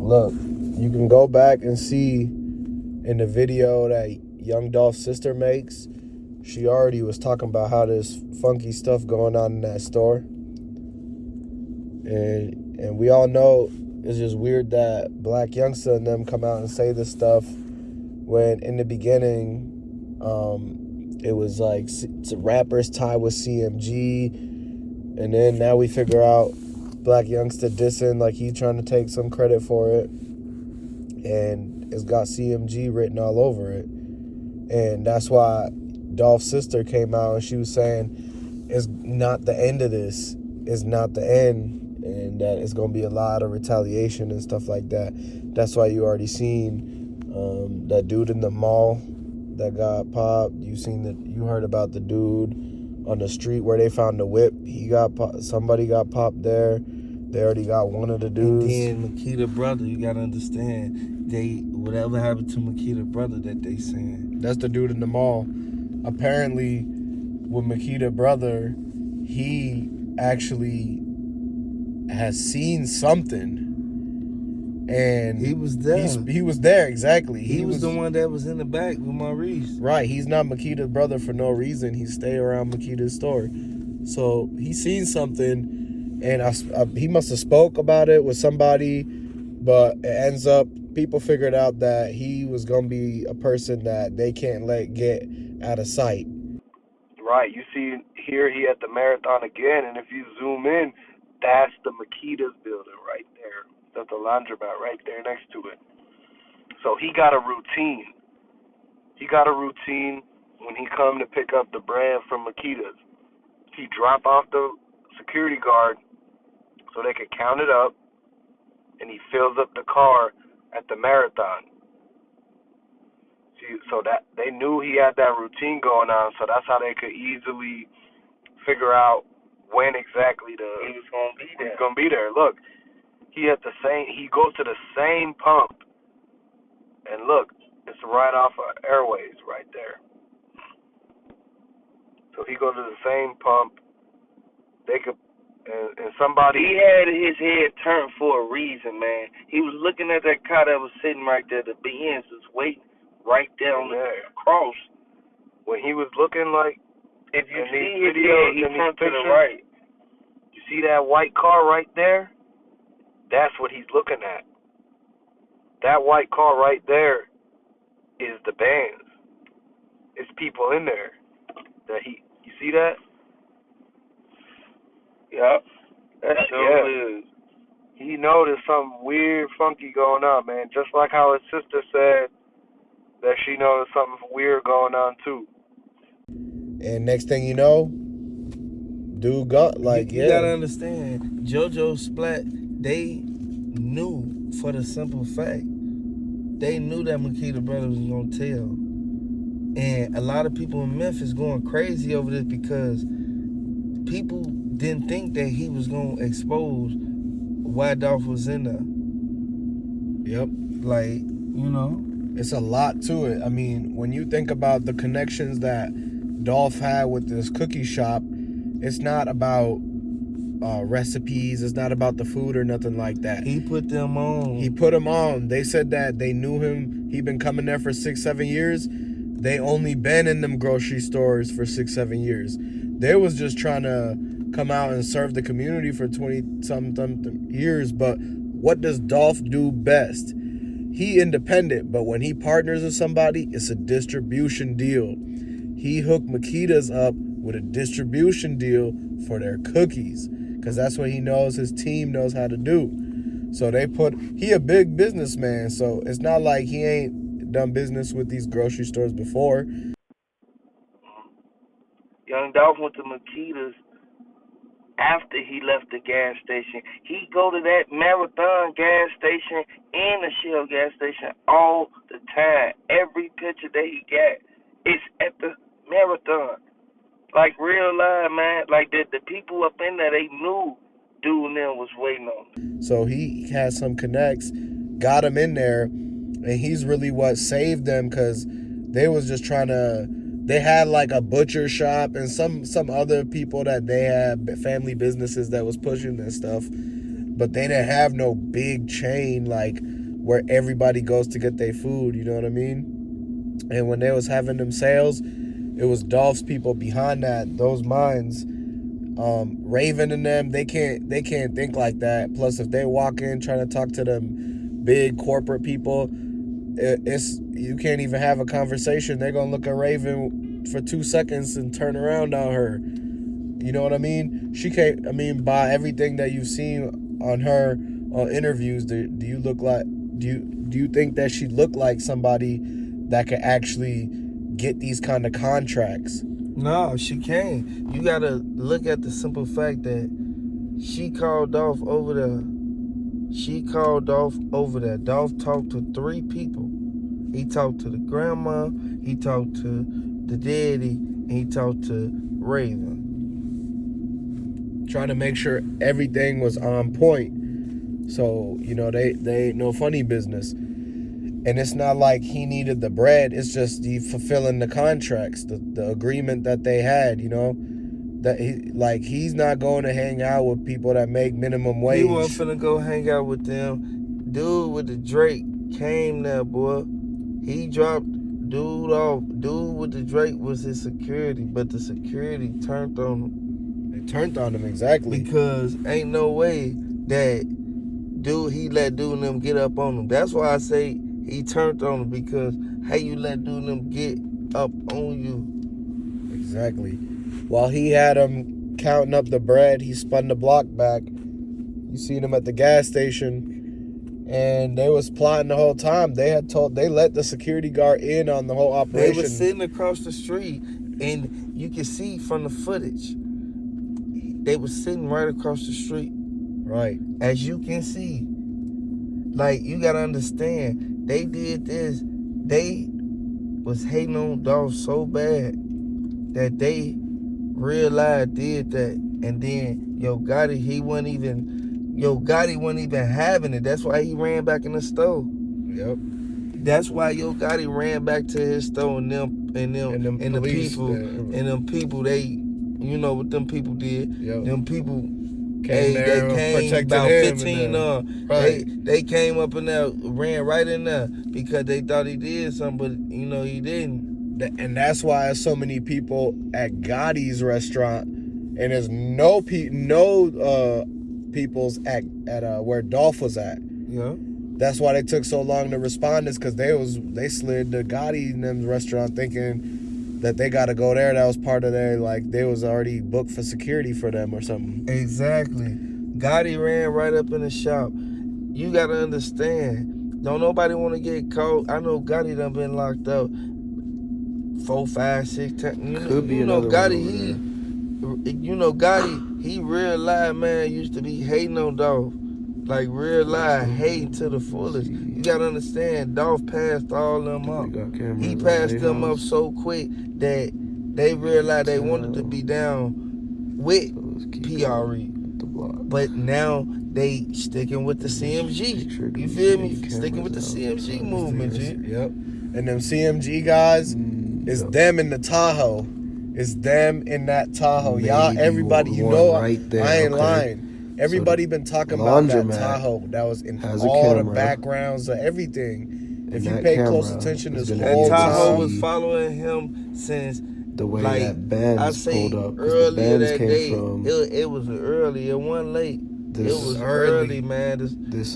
Look, you can go back and see in the video that Young Dolph's sister makes, she already was talking about how there's funky stuff going on in that store. And we all know it's just weird that Blac, Youngsta and them come out and say this stuff when in the beginning it was like rappers tied with CMG, and then now we figure out Blac Youngsta dissing like he trying to take some credit for it, and it's got CMG written all over it. And that's why Dolph's sister came out and she was saying it's not the end of this. It's not the end, and that it's going to be a lot of retaliation and stuff like that. That's why you already seen that dude in the mall that got popped. You heard about the dude on the street where they found the whip. Somebody got popped there. They already got one of the dudes. And then Makita brother, you gotta understand, whatever happened to Makita brother that they saying. That's the dude in the mall. Apparently, with Makita brother, he actually has seen something. And he was there. He was there, exactly. He was the one that was in the back with Maurice. Right. He's not Makita's brother for no reason. He stay around Makita's store. So he seen something, and he must have spoke about it with somebody, but it ends up, people figured out that he was going to be a person that they can't let get out of sight. Right. You see here he at the marathon again, and if you zoom in, that's the Makita's building right there. That's the laundromat right there next to it. So he got a routine. He got a routine when he come to pick up the brand from Makita's. He drop off the security guard so they could count it up, and he fills up the car at the marathon. See, so that they knew he had that routine going on, so that's how they could easily figure out when exactly he was going to be there. Look, he goes to the same pump, and look, it's right off of Airways right there. So he goes to the same pump. They could, and somebody. He had his head turned for a reason, man. He was looking at that car that was sitting right there. The Benz was waiting right there on the cross. When he was looking like, if you see his head, he turned to the right. You see that white car right there? That's what he's looking at. That white car right there is the Benz. It's people in there. You see that? Yep. That sure is. He noticed something weird, funky going on, man. Just like how his sister said that she noticed something weird going on too. And next thing you know, dude got you gotta understand, JoJo Splat, they knew for the simple fact, they knew that Makita brother was gonna tell. And a lot of people in Memphis going crazy over this because people didn't think that he was gonna expose why Dolph was in there. Yep. Like, it's a lot to it. I mean, when you think about the connections that Dolph had with this cookie shop, it's not about recipes. It's not about the food or nothing like that. He put them on. He put them on. They said that they knew him. He'd been coming there for 6-7 years. They only been in them grocery stores for 6-7 years. They was just trying to come out and serve the community for 20-something years. But what does Dolph do best? He independent, but when he partners with somebody, it's a distribution deal. He hooked Makita's up with a distribution deal for their cookies, because that's what he knows his team knows how to do. So he a big businessman, so it's not like he ain't done business with these grocery stores before. Young Dolph went to Makita's after he left the gas station. He go to that Marathon gas station and the Shell gas station all the time. Every picture that he got is at the Marathon. Like real live, man. Like the people up in there, they knew dude and them was waiting on him. So he had some connects, got him in there, and he's really what saved them, because they was just trying to. They had like a butcher shop and some other people that they had family businesses that was pushing this stuff. but they didn't have no big chain like where everybody goes to get their food, you know what I mean? And when they was having them sales, it was Dolph's people behind those mines. Raven and them, they can't think like that. Plus, if they walk in trying to talk to them big corporate people, it's you can't even have a conversation. They're gonna look at Raven for 2 seconds and turn around on her. You know what I mean? She can't. I mean, by everything that you've seen on her interviews, do you look like? Do you think that she looked like somebody that could actually get these kind of contracts? No, she can't. You gotta look at the simple fact that she called Dolph over there. Dolph talked to 3 people. He talked to the grandma, he talked to the daddy, and he talked to Raven. Trying to make sure everything was on point. So, you know, they ain't no funny business. And it's not like he needed the bread. It's just he fulfilling the contracts, the agreement that they had, you know. That he's not going to hang out with people that make minimum wage. He wasn't finna go hang out with them. Dude with the Drake came there, boy. He dropped dude off. Dude with the Drake was his security, but the security turned on him. They turned on him, exactly. Because ain't no way that he let dude and them get up on him. That's why I say he turned on him, because how you let dude and them get up on you? Exactly. While he had him counting up the bread, he spun the block back. You seen him at the gas station, and they was plotting the whole time. They let the security guard in on the whole operation. They were sitting across the street, and you can see from the footage, they were sitting right across the street. Right. As you can see. Like, you gotta understand, they did this. They was hating on Dolph so bad that they realized did that. And then Yo Gotti wasn't even having it. That's why he ran back in the store. Yep. That's why Yo Gotti ran back to his store, and the people, they, you know what them people did. Yep. Them people came about 15. Right. They came up in there, ran right in there because they thought he did something, but you know he didn't. And that's why there's so many people at Gotti's restaurant, and there's no people's at where Dolph was at. Yeah. That's why they took so long to respond, is because they slid to Gotti and them's restaurant thinking that they got to go there. That was part of their, like, they was already booked for security for them or something. Exactly. Gotti ran right up in the shop. You got to understand, don't nobody want to get caught. I know Gotti done been locked up 4, 5, 6 times. Could be another Gotti, Gotti, he real live, man, used to be hating on Dolph. Like, real live, hating to the fullest. You gotta understand, Dolph passed all them up. He passed them up so quick that they realized they wanted to be down with PRE. But now they sticking with the CMG. You feel me? Sticking with the CMG movement, G. Yep. And them CMG guys, is them in the Tahoe. It's them in that Tahoe. Y'all, everybody, you know, right there, I ain't lying. Everybody been talking about that Tahoe that was in all the backgrounds of everything. If you pay close attention this whole time. That Tahoe was following him since the way that bands pulled up. Earlier that day, it was early. It wasn't late. It was early, man.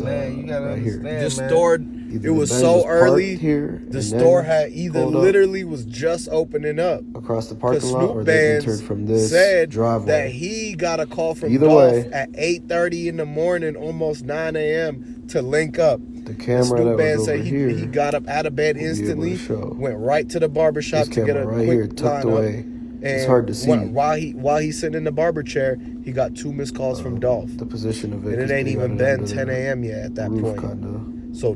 Man, you gotta understand, this man. store, it was so early. The store had either literally was just opening up across the parking lot, or they entered from this driveway. That he got a call from Dolph at 8:30 in the morning, almost 9 a.m. to link up. The camera that was over here, he got up out of bed instantly, went right to the barbershop to get a quick tucked away. And it's hard to see. While he's sitting in the barber chair, he got 2 missed calls from Dolph. The position of it. And it ain't even been 10 a.m. yet at that point. Kinda. So